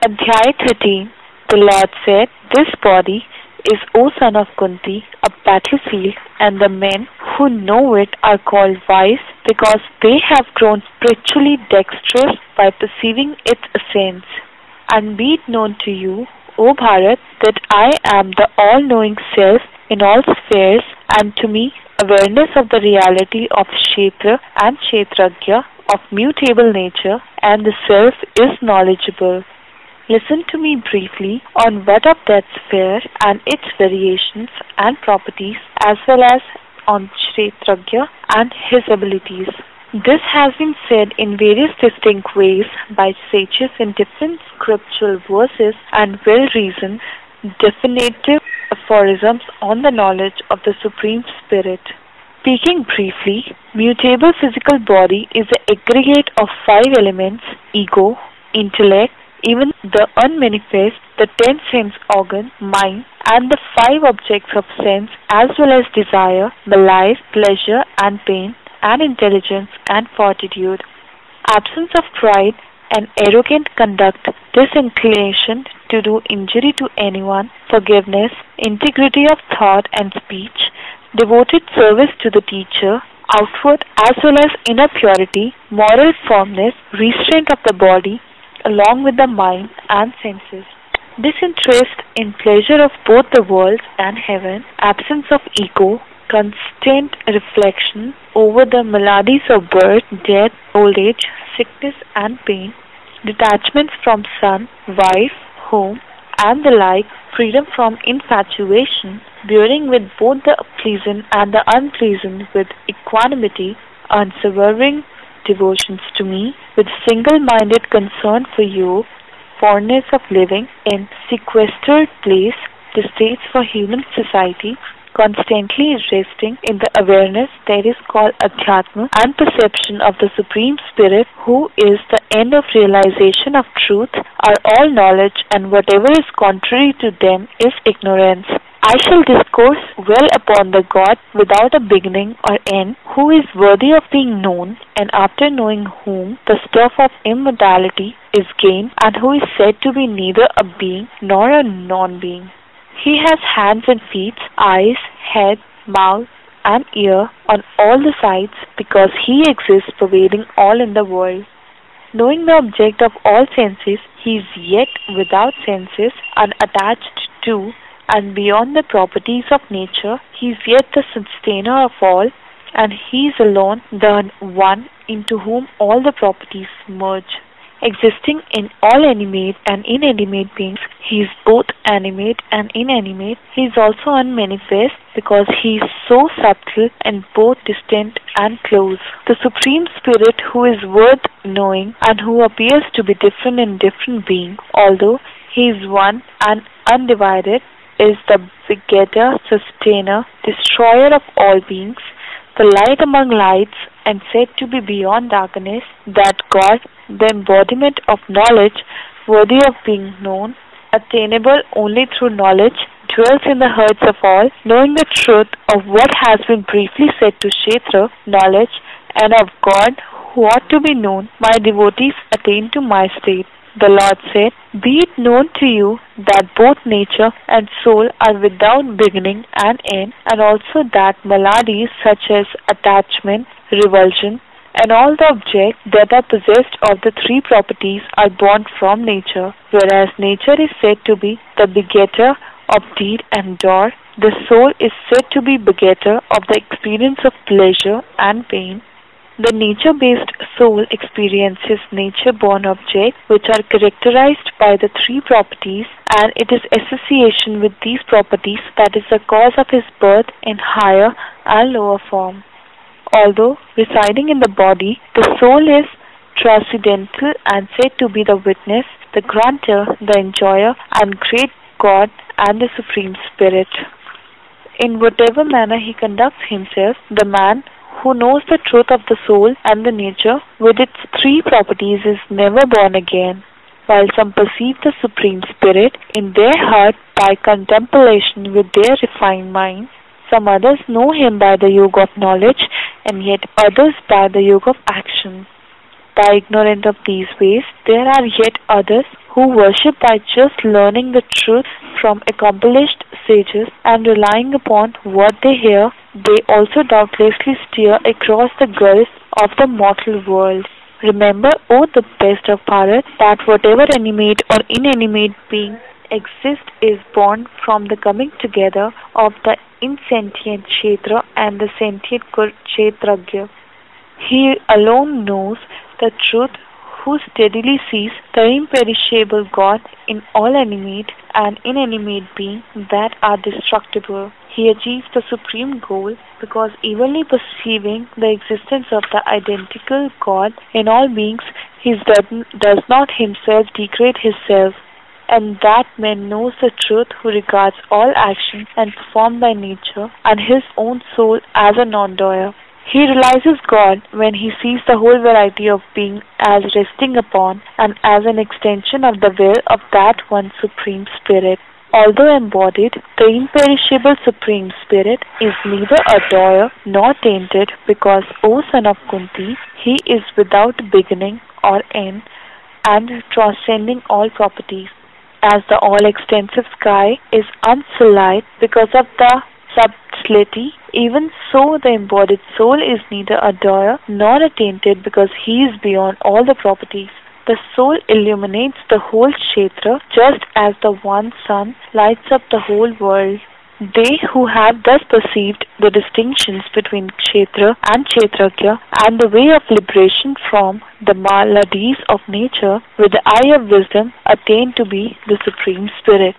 Adhyaya 13. The Lord said, "This body is, O son of Kunti, a battlefield, and the men who know it are called wise because they have grown spiritually dexterous by perceiving its essence. And be it known to you, O Bharat, that I am the all-knowing self in all spheres, and to me awareness of the reality of Kshetra and Kshetrajya, of mutable nature, and the self is knowledgeable. Listen to me briefly on what of that sphere and its variations and properties, as well as on Kshetrajya and his abilities." This has been said in various distinct ways by sages in different scriptural verses and well-reasoned, definitive aphorisms on the knowledge of the Supreme Spirit. Speaking briefly, mutable physical body is the aggregate of 5 elements: ego, intellect, even the unmanifest, the 10 sense organ, mind, and the 5 objects of sense, as well as desire, malice, pleasure and pain, and intelligence and fortitude. Absence of pride and arrogant conduct, disinclination to do injury to anyone, forgiveness, integrity of thought and speech, devoted service to the teacher, outward as well as inner purity, moral firmness, restraint of the body, along with the mind and senses. Disinterest in pleasure of both the world and heaven, absence of ego, constant reflection over the maladies of birth, death, old age, sickness and pain, detachment from son, wife, home, and the like, freedom from infatuation, bearing with both the pleasant and the unpleasant with equanimity, unswerving devotions to me, with single-minded concern for you, fondness of living in sequestered place, distaste for human society, constantly resting in the awareness that is called Adhyatma, and perception of the Supreme Spirit, who is the end of realization of truth, are all knowledge, and whatever is contrary to them is ignorance. I shall discourse well upon the God without a beginning or end, who is worthy of being known, and after knowing whom the stuff of immortality is gained, and who is said to be neither a being nor a non-being. He has hands and feet, eyes, head, mouth, and ear on all the sides, because he exists pervading all in the world. Knowing the object of all senses, he is yet without senses, unattached to and beyond the properties of nature. He is yet the sustainer of all, and he is alone the one into whom all the properties merge. Existing in all animate and inanimate beings, he is both animate and inanimate. He is also unmanifest because he is so subtle and both distant and close. The Supreme Spirit, who is worth knowing and who appears to be different in different beings, although he is one and undivided, is the begetter, sustainer, destroyer of all beings, the light among lights, and said to be beyond darkness, that God, the embodiment of knowledge, worthy of being known, attainable only through knowledge, dwells in the hearts of all, knowing the truth of what has been briefly said to Kshetra, knowledge, and of God, who ought to be known. My devotees attain to my state. The Lord said, "Be it known to you that both nature and soul are without beginning and end, and also that maladies such as attachment, revulsion, and all the objects that are possessed of the 3 properties are born from nature, whereas nature is said to be the begetter of deed and door, the soul is said to be begetter of the experience of pleasure and pain. The nature-based soul experiences nature-born objects which are characterized by the 3 properties, and it is association with these properties that is the cause of his birth in higher and lower form. Although residing in the body, the soul is transcendental and said to be the witness, the granter, the enjoyer, and great God and the Supreme Spirit. In whatever manner he conducts himself, the man who knows the truth of the soul and the nature with its 3 properties is never born again. While some perceive the Supreme Spirit in their heart by contemplation with their refined minds, some others know him by the yoga of knowledge, and yet others by the yoga of action. by ignorant of these ways, there are yet others who worship by just learning the truth from accomplished sages and relying upon what they hear. They also doubtlessly steer across the gulf of the mortal world. Remember, O the best of Bharat, that whatever animate or inanimate being exists is born from the coming together of the insentient Kshetra and the sentient Kshetragya. He alone knows the truth who steadily sees the imperishable God in all animate and inanimate beings that are destructible. He achieves the supreme goal because evenly perceiving the existence of the identical God in all beings, he does not himself degrade himself, and that man knows the truth who regards all action and performed by nature and his own soul as a non-doer. He realizes God when he sees the whole variety of being as resting upon and as an extension of the will of that one Supreme Spirit. Although embodied, the imperishable Supreme Spirit is neither a doer nor tainted because, O son of Kunti, he is without beginning or end and transcending all properties. As the all-extensive sky is unsullied because of the subtlety, even so the embodied soul is neither a doer nor a tainted because he is beyond all the properties. The soul illuminates the whole Kshetra just as the one sun lights up the whole world. They who have thus perceived the distinctions between Kshetra and Kshetragya and the way of liberation from the maladies of nature with the eye of wisdom attain to be the Supreme Spirit.